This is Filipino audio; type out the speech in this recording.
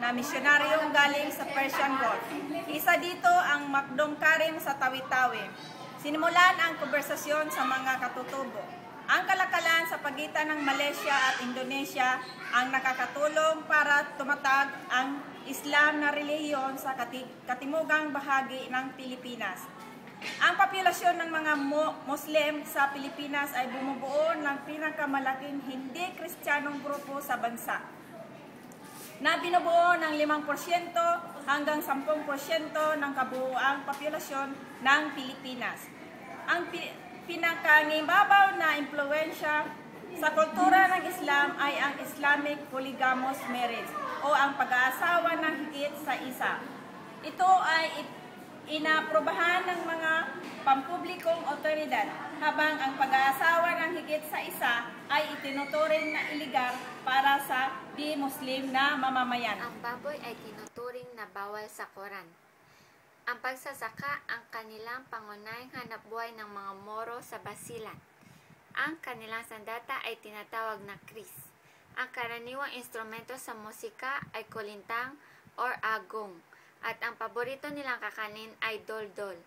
na misyonaryong galing sa Persian Gulf. Isa dito ang Makdum Karim sa Tawi-Tawi. Sinimulan ang konversasyon sa mga katutubo. Ang kalakalan sa pagitan ng Malaysia at Indonesia ang nakakatulong para tumatag ang Islam na relihiyon sa katimugang bahagi ng Pilipinas. Ang populasyon ng mga Muslim sa Pilipinas ay bumubuo ng pinakamalaking hindi kristyanong grupo sa bansa, na binubuo ng 5% hanggang 10% ng kabuuang populasyon ng Pilipinas. Ang pinakagibabaw na impluwensya sa kultura ng Islam ay ang Islamic polygamous marriage o ang pag-aasawa ng higit sa isa. Ito ay inaprobahan ng mga pampublikong otoridad, habang ang pag-aasawa ng higit sa isa ay itinuturing na iligal para sa di-Muslim na mamamayan. Ang baboy ay tinuturing na bawal sa Quran. Ang pagsasaka ang kanilang pangunahing hanapbuhay ng mga Moro sa Basilan. Ang kanilang sandata ay tinatawag na kris. Ang karaniwang instrumento sa musika ay kulintang or agong. At ang paborito nilang kakanin ay dol-dol.